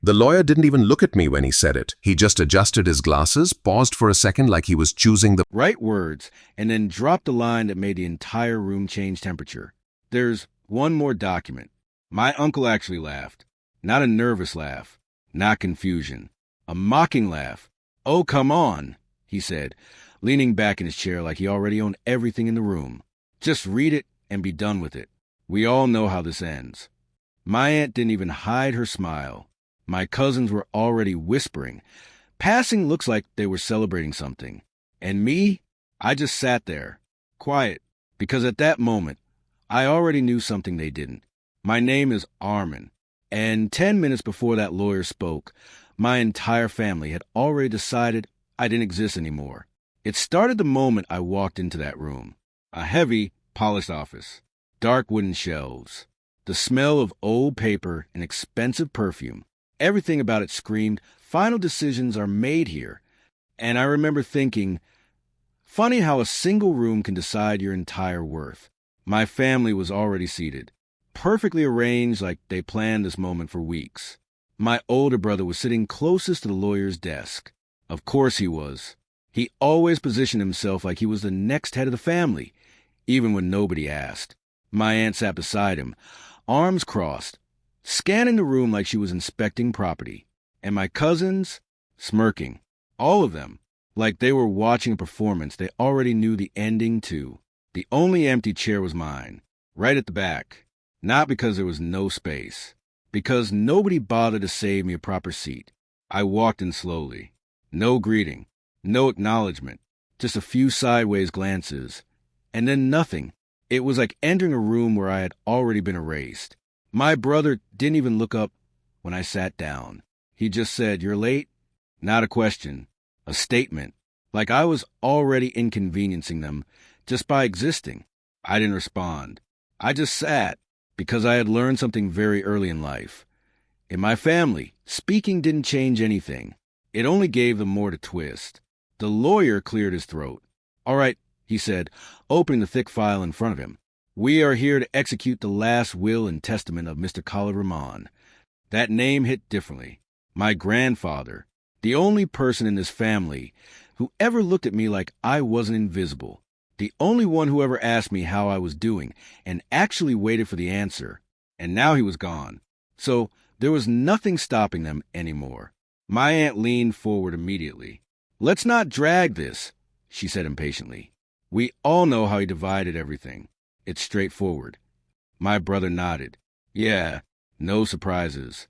The lawyer didn't even look at me when he said it. He just adjusted his glasses, paused for a second like he was choosing the right words, and then dropped a line that made the entire room change temperature. There's one more document. My uncle actually laughed. Not a nervous laugh, not confusion. A mocking laugh. "Oh, come on," he said, leaning back in his chair like he already owned everything in the room. "Just read it and be done with it. We all know how this ends." My aunt didn't even hide her smile. My cousins were already whispering. Passing looks like they were celebrating something. And me? I just sat there, quiet, because at that moment, I already knew something they didn't. My name is Armin, and 10 minutes before that lawyer spoke, my entire family had already decided I didn't exist anymore. It started the moment I walked into that room. A heavy, polished office, dark wooden shelves, the smell of old paper and expensive perfume. Everything about it screamed, final decisions are made here. And I remember thinking, funny how a single room can decide your entire worth. My family was already seated, perfectly arranged like they planned this moment for weeks. My older brother was sitting closest to the lawyer's desk. Of course he was. He always positioned himself like he was the next head of the family, even when nobody asked. My aunt sat beside him, arms crossed, scanning the room like she was inspecting property. And my cousins, smirking. All of them, like they were watching a performance they already knew the ending to. The only empty chair was mine, right at the back. Not because there was no space, because nobody bothered to save me a proper seat. I walked in slowly. No greeting, no acknowledgement, just a few sideways glances. And then nothing. It was like entering a room where I had already been erased. My brother didn't even look up when I sat down. He just said, "You're late?" Not a question, a statement, like I was already inconveniencing them just by existing. I didn't respond. I just sat, because I had learned something very early in life. In my family, speaking didn't change anything. It only gave them more to twist. The lawyer cleared his throat. "All right," he said, opening the thick file in front of him. "We are here to execute the last will and testament of Mr. Khalid Rahman." That name hit differently. My grandfather, the only person in this family who ever looked at me like I wasn't invisible. The only one who ever asked me how I was doing and actually waited for the answer. And now he was gone. So there was nothing stopping them anymore. My aunt leaned forward immediately. "Let's not drag this," she said impatiently. "We all know how he divided everything. It's straightforward." My brother nodded. "Yeah, no surprises."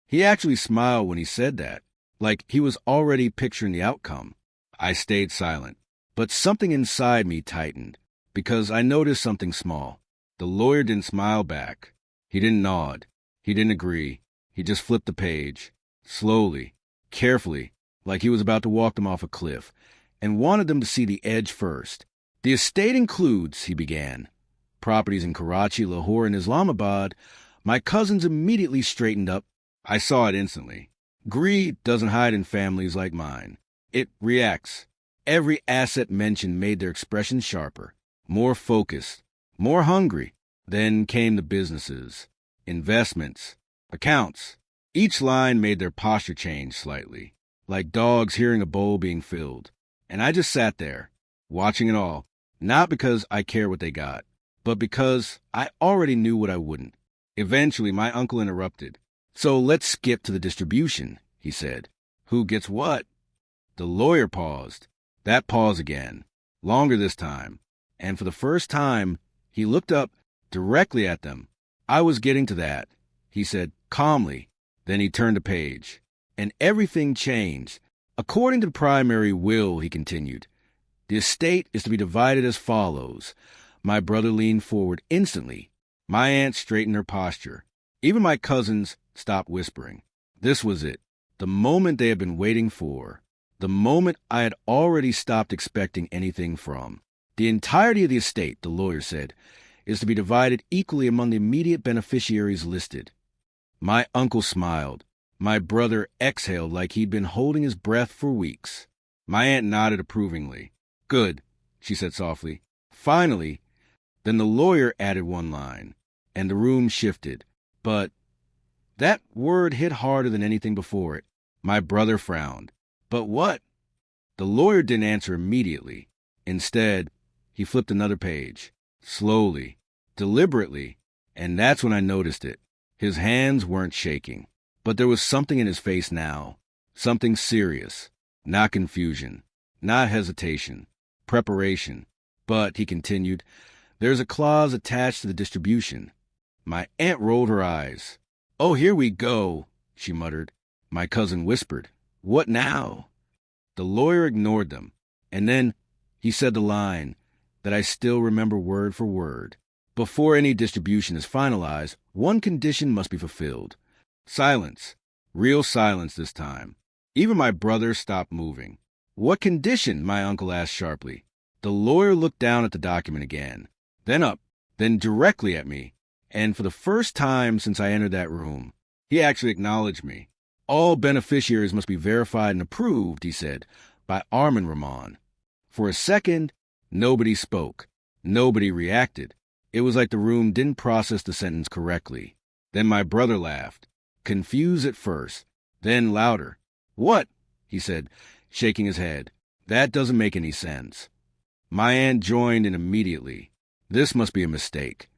He actually smiled when he said that, like he was already picturing the outcome. I stayed silent, but something inside me tightened, because I noticed something small. The lawyer didn't smile back. He didn't nod. He didn't agree. He just flipped the page, slowly, carefully, like he was about to walk them off a cliff, and wanted them to see the edge first. "The estate includes," he began, "properties in Karachi, Lahore, and Islamabad." My cousins immediately straightened up. I saw it instantly. Greed doesn't hide in families like mine. It reacts. Every asset mentioned made their expression sharper, more focused, more hungry. Then came the businesses, investments, accounts. Each line made their posture change slightly, like dogs hearing a bowl being filled. And I just sat there, watching it all, not because I cared what they got, but because I already knew what I wouldn't. Eventually, my uncle interrupted. "So let's skip to the distribution," he said. "Who gets what?" The lawyer paused. That pause again, longer this time. And for the first time, he looked up directly at them. "I was getting to that," he said calmly. Then he turned a page. And everything changed. "According to the primary will," he continued, "the estate is to be divided as follows." My brother leaned forward instantly. My aunt straightened her posture. Even my cousins stopped whispering. This was it, the moment they had been waiting for, the moment I had already stopped expecting anything from. "The entirety of the estate," the lawyer said, "is to be divided equally among the immediate beneficiaries listed." My uncle smiled. My brother exhaled like he'd been holding his breath for weeks. My aunt nodded approvingly. "Good," she said softly. "Finally." Then the lawyer added one line, and the room shifted. But That word hit harder than anything before it. My brother frowned. But what? The lawyer didn't answer immediately. Instead, he flipped another page, slowly, deliberately, and that's when I noticed it. His hands weren't shaking, but there was something in his face now, something serious, not confusion, not hesitation, preparation. But, he continued, there's a clause attached to the distribution. My aunt rolled her eyes. Oh, here we go, she muttered. My cousin whispered, what now? The lawyer ignored them, and then he said the line that I still remember word for word. Before any distribution is finalized, one condition must be fulfilled. Silence. Real silence this time. Even my brother stopped moving. What condition? My uncle asked sharply. The lawyer looked down at the document again, then up, then directly at me, and for the first time since I entered that room, he actually acknowledged me. All beneficiaries must be verified and approved, he said, by Armin Rahman. For a second, nobody spoke. Nobody reacted. It was like the room didn't process the sentence correctly. Then my brother laughed, confused at first, then louder. What? He said, shaking his head. That doesn't make any sense. My aunt joined in immediately. This must be a mistake.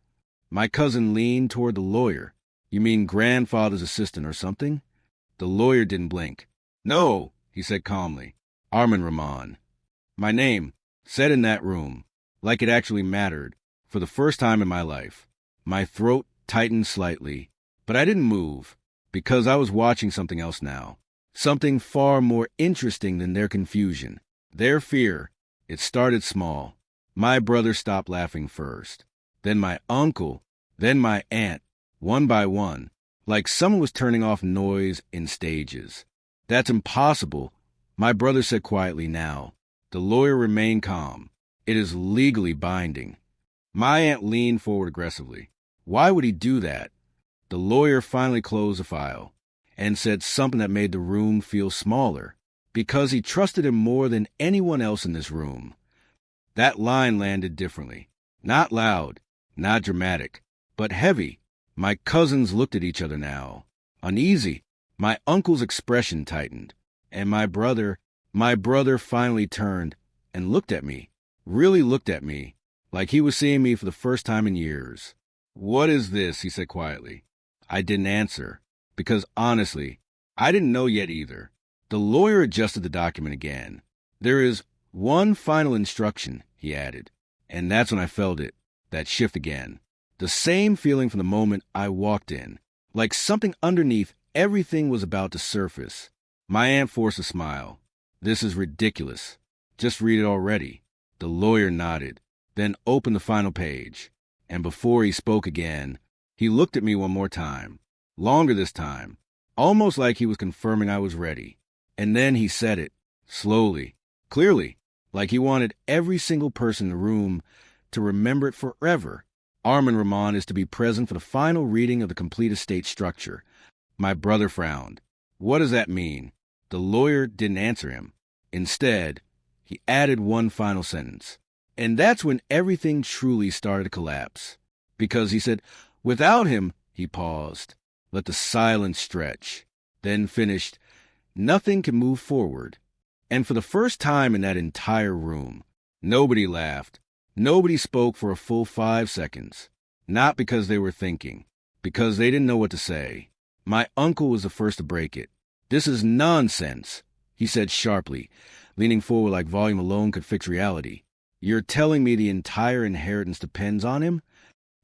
My cousin leaned toward the lawyer. You mean grandfather's assistant or something? The lawyer didn't blink. No, he said calmly. Armin Rahman. My name, said in that room, like it actually mattered, for the first time in my life. My throat tightened slightly, but I didn't move, because I was watching something else now. Something far more interesting than their confusion, their fear. It started small. My brother stopped laughing first. Then my uncle, then my aunt, one by one, like someone was turning off noise in stages. That's impossible, my brother said quietly now. The lawyer remained calm. It is legally binding. My aunt leaned forward aggressively. Why would he do that? The lawyer finally closed the file and said something that made the room feel smaller, because he trusted him more than anyone else in this room. That line landed differently. Not loud, not dramatic, but heavy. My cousins looked at each other now, uneasy. My uncle's expression tightened, and my brother finally turned and looked at me, really looked at me, like he was seeing me for the first time in years. What is this? He said quietly. I didn't answer, because honestly, I didn't know yet either. The lawyer adjusted the document again. There is one final instruction, he added, and that's when I felt it, that shift again. The same feeling from the moment I walked in, like something underneath everything was about to surface. My aunt forced a smile. This is ridiculous. Just read it already. The lawyer nodded, then opened the final page, and before he spoke again, he looked at me one more time, longer this time, almost like he was confirming I was ready. And then he said it, slowly, clearly, like he wanted every single person in the room to remember it forever. Armin Rahman is to be present for the final reading of the complete estate structure. My brother frowned. What does that mean? The lawyer didn't answer him. Instead, he added one final sentence. And that's when everything truly started to collapse. Because he said, without him, he paused, let the silence stretch, then finished, nothing can move forward. And for the first time in that entire room, nobody laughed. Nobody spoke for a full 5 seconds. Not because they were thinking, because they didn't know what to say. My uncle was the first to break it. This is nonsense, he said sharply, leaning forward like volume alone could fix reality. You're telling me the entire inheritance depends on him?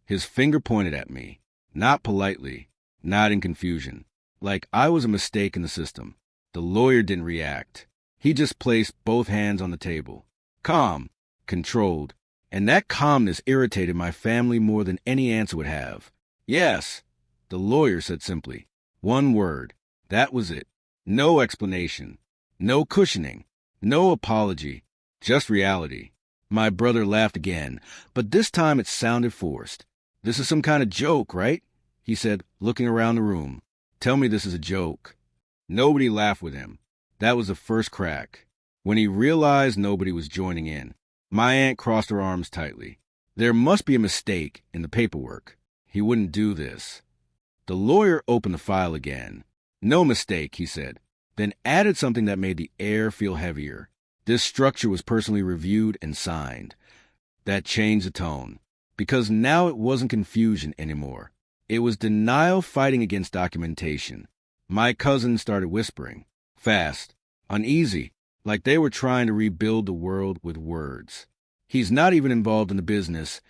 His finger pointed at me, not politely, not in confusion, like I was a mistake in the system. The lawyer didn't react. He just placed both hands on the table, calm, controlled, and that calmness irritated my family more than any answer would have. Yes, the lawyer said simply. One word. That was it. No explanation. No cushioning. No apology. Just reality. My brother laughed again, but this time it sounded forced. This is some kind of joke, right? He said, looking around the room. Tell me this is a joke. Nobody laughed with him. That was the first crack. When he realized nobody was joining in, my aunt crossed her arms tightly. There must be a mistake in the paperwork. He wouldn't do this. The lawyer opened the file again. No mistake, he said, then added something that made the air feel heavier. This structure was personally reviewed and signed. That changed the tone, because now it wasn't confusion anymore. It was denial fighting against documentation. My cousin started whispering, fast, uneasy, like they were trying to rebuild the world with words. He's not even involved in the business.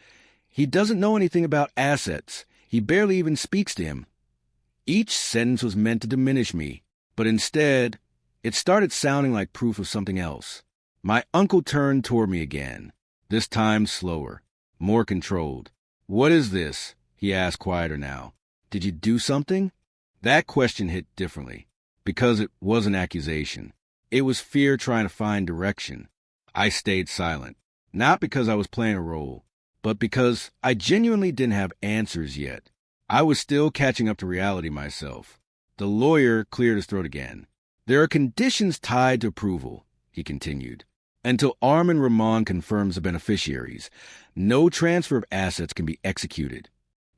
He doesn't know anything about assets. He barely even speaks to him. Each sentence was meant to diminish me, but instead, it started sounding like proof of something else. My uncle turned toward me again, this time slower, more controlled. "What is this?" he asked, quieter now. "Did you do something?" That question hit differently, because it was an accusation. It was fear trying to find direction. I stayed silent, not because I was playing a role, but because I genuinely didn't have answers yet. I was still catching up to reality myself. The lawyer cleared his throat again. "There are conditions tied to approval," he continued. "Until Armin Rahman confirms the beneficiaries, no transfer of assets can be executed."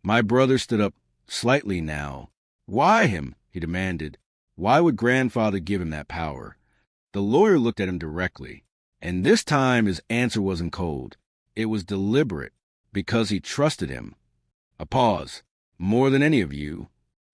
My brother stood up slightly now. "Why him?" he demanded. Why would grandfather give him that power? The lawyer looked at him directly, and this time his answer wasn't cold. It was deliberate, because he trusted him. A pause. "More than any of you."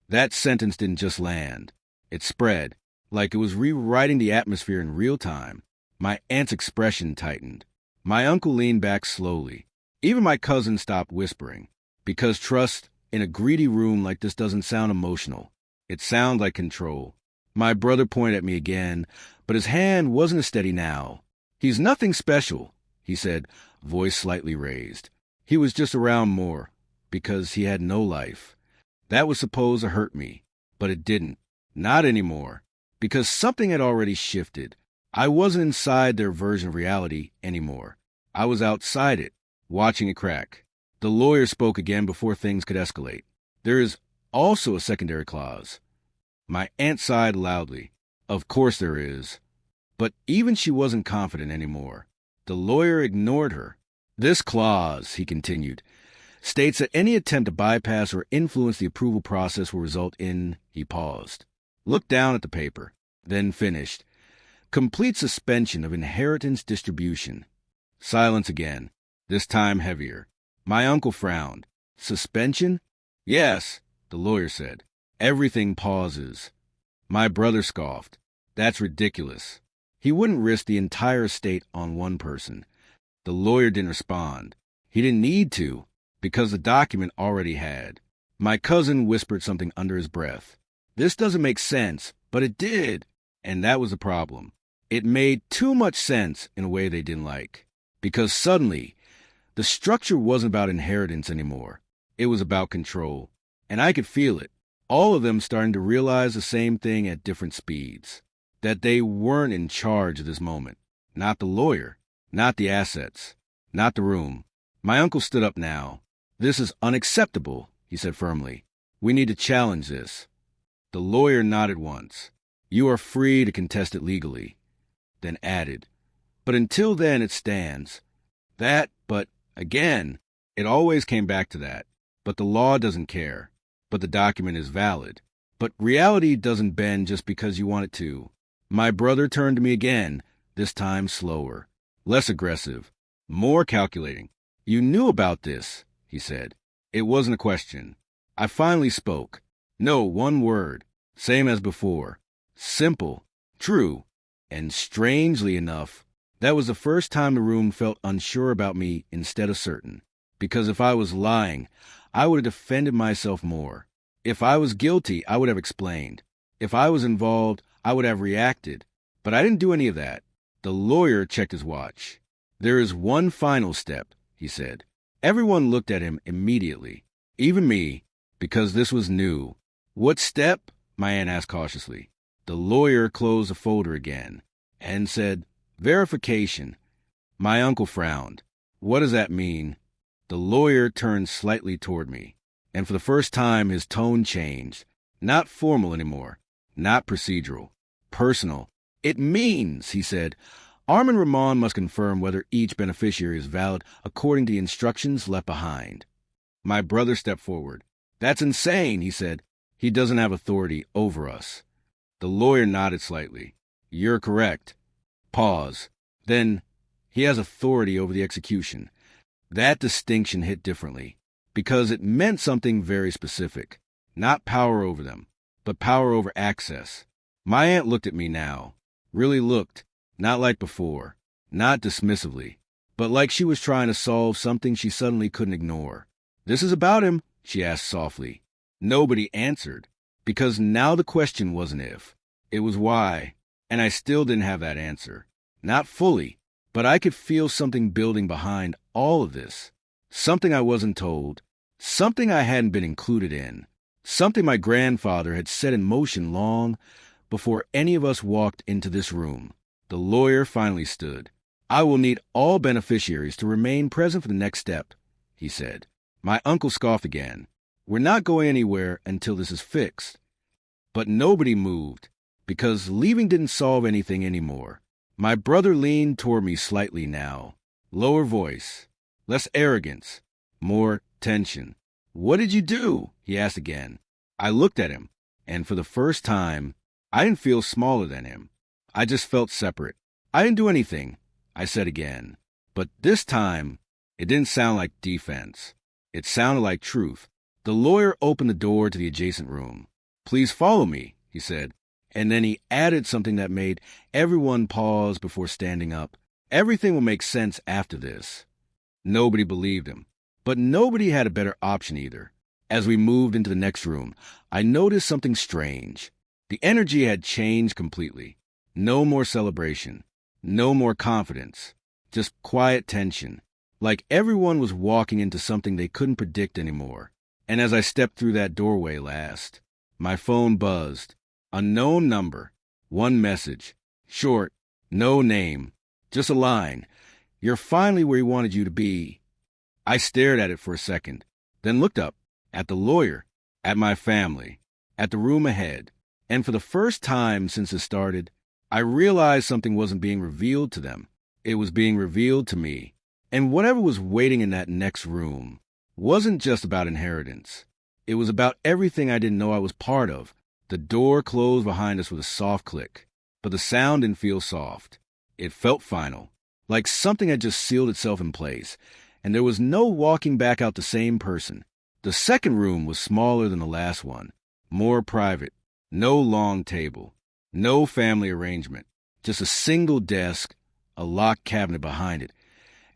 That sentence didn't just land. It spread, like it was rewriting the atmosphere in real time. My aunt's expression tightened. My uncle leaned back slowly. Even my cousin stopped whispering, because trust in a greedy room like this doesn't sound emotional. It sounds like control. My brother pointed at me again, but his hand wasn't as steady now. "He's nothing special," he said, voice slightly raised. "He was just around more, because he had no life." That was supposed to hurt me, but it didn't. Not anymore, because something had already shifted. I wasn't inside their version of reality anymore. I was outside it, watching it crack. The lawyer spoke again before things could escalate. "There is also a secondary clause." My aunt sighed loudly. "Of course there is." But even she wasn't confident anymore. The lawyer ignored her. "This clause," he continued, "states that any attempt to bypass or influence the approval process will result in," he paused, looked down at the paper, then finished, "complete suspension of inheritance distribution." Silence again, this time heavier. My uncle frowned. "Suspension?" "Yes," the lawyer said. "Everything pauses." My brother scoffed. "That's ridiculous." He wouldn't risk the entire estate on one person. The lawyer didn't respond. He didn't need to, because the document already had. My cousin whispered something under his breath. This doesn't make sense, but it did. And that was the problem. It made too much sense in a way they didn't like. Because suddenly, the structure wasn't about inheritance anymore. It was about control. And I could feel it. All of them starting to realize the same thing at different speeds. That they weren't in charge of this moment. Not the lawyer. Not the assets. Not the room. My uncle stood up now. "This is unacceptable," he said firmly. "We need to challenge this." The lawyer nodded once. "You are free to contest it legally." Then added, "But until then it stands." But again, it always came back to that. But the law doesn't care. But the document is valid. But reality doesn't bend just because you want it to. My brother turned to me again, this time slower, less aggressive, more calculating. "You knew about this," he said. It wasn't a question. I finally spoke. No, one word. Same as before. Simple. True. And strangely enough, that was the first time the room felt unsure about me instead of certain. Because if I was lying, I would have defended myself more. If I was guilty, I would have explained. If I was involved, I would have reacted. But I didn't do any of that. The lawyer checked his watch. "There is one final step," he said. Everyone looked at him immediately, even me, because this was new. "What step?" my aunt asked cautiously. The lawyer closed the folder again and said, "Verification." My uncle frowned. "What does that mean?" The lawyer turned slightly toward me, and for the first time his tone changed. Not formal anymore, not procedural, personal. "It means," he said, "Armin Rahman must confirm whether each beneficiary is valid according to the instructions left behind." My brother stepped forward. "That's insane," he said. He doesn't have authority over us. The lawyer nodded slightly. You're correct. Pause. Then, he has authority over the execution. That distinction hit differently, because it meant something very specific. Not power over them, but power over access. My aunt looked at me now. Really looked. Not like before. Not dismissively. But like she was trying to solve something she suddenly couldn't ignore. This is about him, she asked softly. Nobody answered, because now the question wasn't if. It was why, and I still didn't have that answer. Not fully, but I could feel something building behind all of this. Something I wasn't told. Something I hadn't been included in. Something my grandfather had set in motion long before any of us walked into this room. The lawyer finally stood. I will need all beneficiaries to remain present for the next step, he said. My uncle scoffed again. We're not going anywhere until this is fixed. But nobody moved, because leaving didn't solve anything anymore. My brother leaned toward me slightly now. Lower voice. Less arrogance. More tension. What did you do? He asked again. I looked at him, and for the first time, I didn't feel smaller than him. I just felt separate. I didn't do anything, I said again. But this time, it didn't sound like defense. It sounded like truth. The lawyer opened the door to the adjacent room. Please follow me, he said. And then he added something that made everyone pause before standing up. Everything will make sense after this. Nobody believed him. But nobody had a better option either. As we moved into the next room, I noticed something strange. The energy had changed completely. No more celebration. No more confidence. Just quiet tension. Like everyone was walking into something they couldn't predict anymore. And as I stepped through that doorway last, my phone buzzed. Unknown number. One message. Short. No name. Just a line. You're finally where he wanted you to be. I stared at it for a second, then looked up, at the lawyer, at my family, at the room ahead. And for the first time since it started, I realized something wasn't being revealed to them. It was being revealed to me. And whatever was waiting in that next room wasn't just about inheritance. It was about everything I didn't know I was part of. The door closed behind us with a soft click, but the sound didn't feel soft. It felt final, like something had just sealed itself in place, and there was no walking back out the same person. The second room was smaller than the last one, more private, no long table, no family arrangement, just a single desk, a locked cabinet behind it,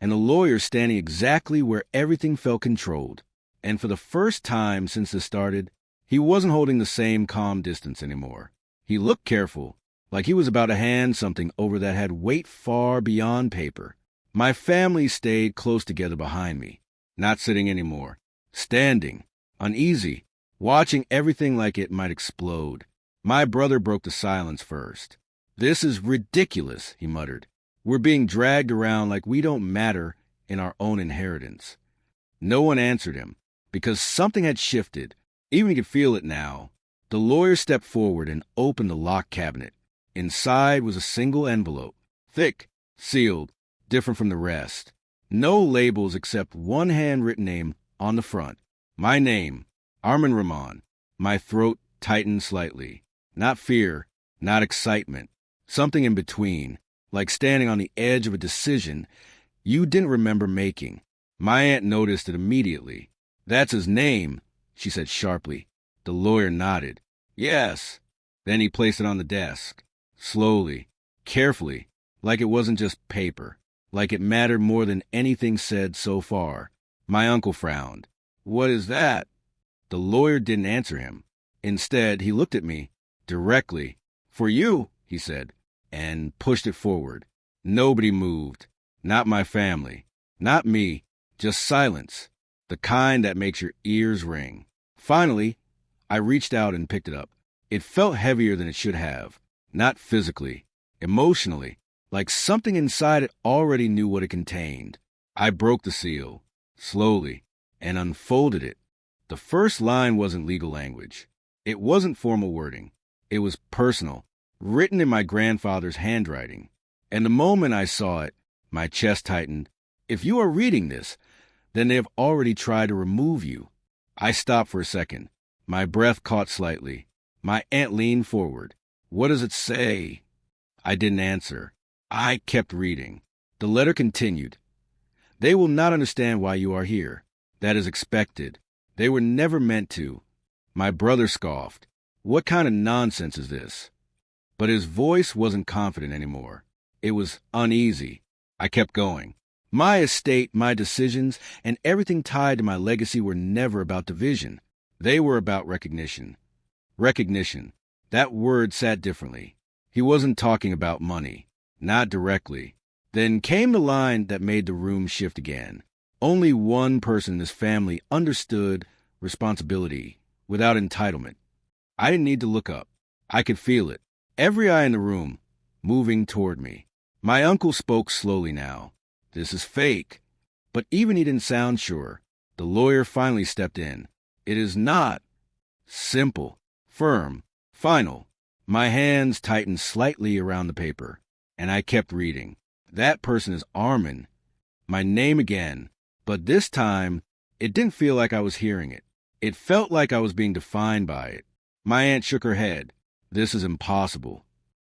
and the lawyer standing exactly where everything felt controlled. And for the first time since it started, he wasn't holding the same calm distance anymore. He looked careful, like he was about to hand something over that had weight far beyond paper. My family stayed close together behind me, not sitting anymore, standing, uneasy, watching everything like it might explode. My brother broke the silence first. This is ridiculous, he muttered. We're being dragged around like we don't matter in our own inheritance. No one answered him, because something had shifted. Even he could feel it now. The lawyer stepped forward and opened the locked cabinet. Inside was a single envelope, thick, sealed, different from the rest. No labels except one handwritten name on the front. My name, Armin Rahman. My throat tightened slightly. Not fear, not excitement. Something in between, like standing on the edge of a decision you didn't remember making. My aunt noticed it immediately. That's his name, she said sharply. The lawyer nodded. Yes. Then he placed it on the desk. Slowly, carefully, like it wasn't just paper, like it mattered more than anything said so far. My uncle frowned. What is that? The lawyer didn't answer him. Instead, he looked at me, directly. For you, he said, and pushed it forward. Nobody moved. Not my family. Not me. Just silence. The kind that makes your ears ring. Finally, I reached out and picked it up. It felt heavier than it should have. Not physically. Emotionally. Like something inside it already knew what it contained. I broke the seal. Slowly. And unfolded it. The first line wasn't legal language. It wasn't formal wording. It was personal. Written in my grandfather's handwriting. And the moment I saw it, my chest tightened. If you are reading this, then they have already tried to remove you. I stopped for a second. My breath caught slightly. My aunt leaned forward. What does it say? I didn't answer. I kept reading. The letter continued. They will not understand why you are here. That is expected. They were never meant to. My brother scoffed. What kind of nonsense is this? But his voice wasn't confident anymore. It was uneasy. I kept going. My estate, my decisions, and everything tied to my legacy were never about division. They were about recognition. Recognition. That word sat differently. He wasn't talking about money. Not directly. Then came the line that made the room shift again. Only one person in this family understood responsibility without entitlement. I didn't need to look up. I could feel it. Every eye in the room moving toward me. My uncle spoke slowly now. This is fake. But even he didn't sound sure. The lawyer finally stepped in. It is not. Simple. Firm. Final. My hands tightened slightly around the paper, and I kept reading. That person is Armin. My name again. But this time, it didn't feel like I was hearing it. It felt like I was being defined by it. My aunt shook her head. This is impossible.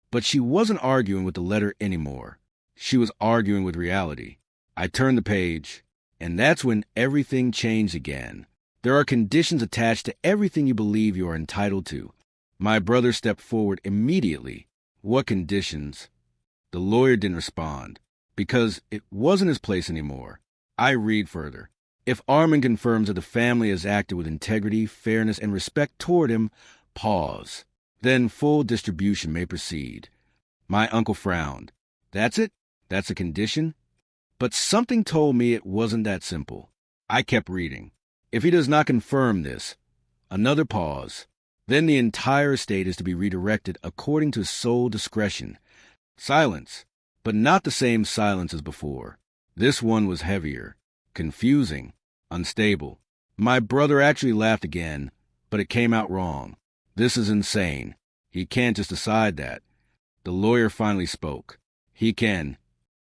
But she wasn't arguing with the letter anymore. She was arguing with reality. I turned the page, and that's when everything changed again. There are conditions attached to everything you believe you are entitled to. My brother stepped forward immediately. What conditions? The lawyer didn't respond, because it wasn't his place anymore. I read further. If Armin confirms that the family has acted with integrity, fairness, and respect toward him, pause. Then full distribution may proceed. My uncle frowned. That's it? That's a condition? But something told me it wasn't that simple. I kept reading. If he does not confirm this, another pause. Then the entire estate is to be redirected according to sole discretion. Silence, but not the same silence as before. This one was heavier, confusing, unstable. My brother actually laughed again, but it came out wrong. This is insane. He can't just decide that. The lawyer finally spoke. He can.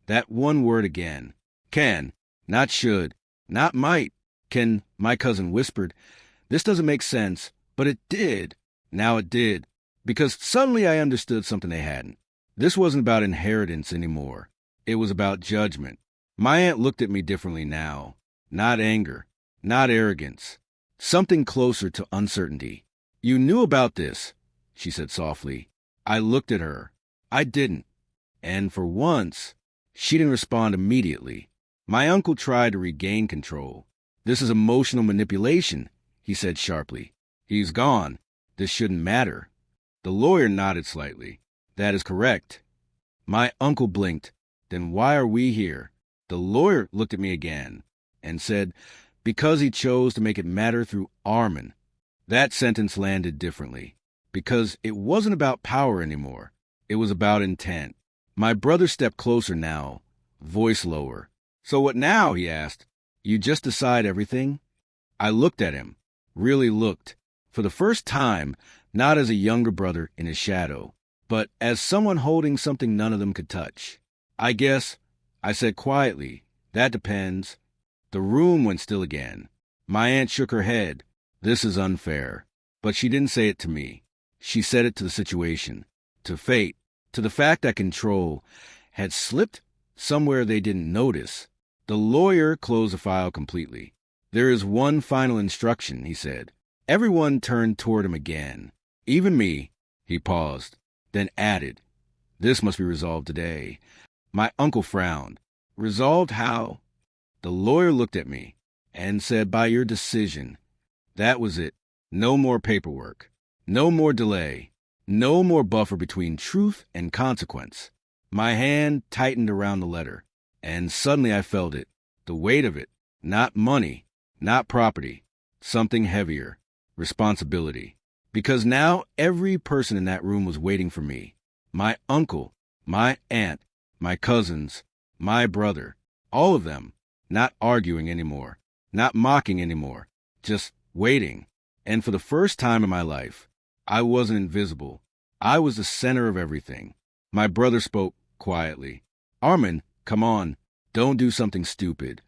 That one word again. Can. Not should. Not might. Can, my cousin whispered. This doesn't make sense, but it did. Now it did. Because suddenly I understood something they hadn't. This wasn't about inheritance anymore. It was about judgment. My aunt looked at me differently now. Not anger. Not arrogance. Something closer to uncertainty. You knew about this, she said softly. I looked at her. I didn't. And for once, she didn't respond immediately. My uncle tried to regain control. This is emotional manipulation, he said sharply. He's gone. This shouldn't matter. The lawyer nodded slightly. That is correct. My uncle blinked. Then why are we here? The lawyer looked at me again and said, because he chose to make it matter through Armin. That sentence landed differently. Because it wasn't about power anymore. It was about intent. My brother stepped closer now, voice lower. So what now? He asked. You just decide everything? I looked at him, really looked, for the first time, not as a younger brother in his shadow, but as someone holding something none of them could touch. I guess, I said quietly, that depends. The room went still again. My aunt shook her head. This is unfair. But she didn't say it to me. She said it to the situation, to fate, to the fact that control had slipped somewhere they didn't notice. The lawyer closed the file completely. There is one final instruction, he said. Everyone turned toward him again. Even me. He paused, then added, this must be resolved today. My uncle frowned. Resolved how? The lawyer looked at me and said, by your decision. That was it. No more paperwork. No more delay. No more buffer between truth and consequence. My hand tightened around the letter, and suddenly I felt it. The weight of it. Not money. Not property. Something heavier. Responsibility. Because now every person in that room was waiting for me. My uncle, my aunt, my cousins, my brother. All of them. Not arguing anymore. Not mocking anymore. Just waiting. And for the first time in my life, I wasn't invisible. I was the center of everything. My brother spoke quietly. Armin, come on. Don't do something stupid.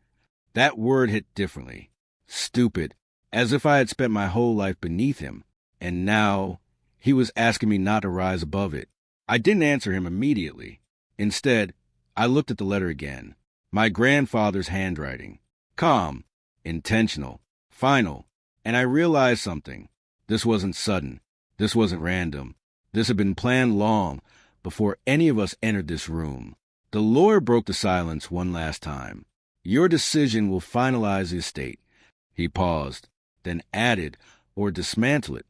That word hit differently. Stupid. as if I had spent my whole life beneath him, and now he was asking me not to rise above it. I didn't answer him immediately. Instead, I looked at the letter again. My grandfather's handwriting. Calm, intentional, final. And I realized something. This wasn't sudden. This wasn't random. This had been planned long before any of us entered this room. The lawyer broke the silence one last time. Your decision will finalize the estate. He paused, then added, or dismantle it.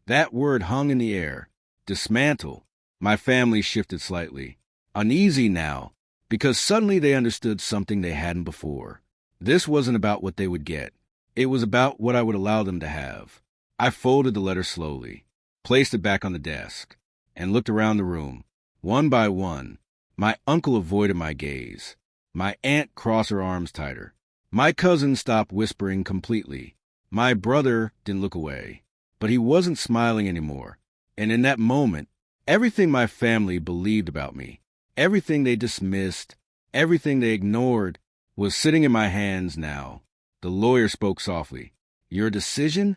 That word hung in the air. Dismantle. My family shifted slightly. Uneasy now, because suddenly they understood something they hadn't before. This wasn't about what they would get. It was about what I would allow them to have. I folded the letter slowly, placed it back on the desk, and looked around the room. One by one, my uncle avoided my gaze. My aunt crossed her arms tighter. My cousin stopped whispering completely. My brother didn't look away, but he wasn't smiling anymore. And in that moment, everything my family believed about me, everything they dismissed, everything they ignored, was sitting in my hands now. The lawyer spoke softly. Your decision?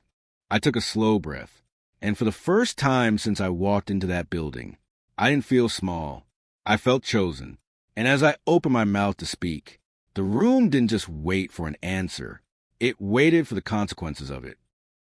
I took a slow breath, and for the first time since I walked into that building, I didn't feel small. I felt chosen. And as I opened my mouth to speak, the room didn't just wait for an answer. It waited for the consequences of it.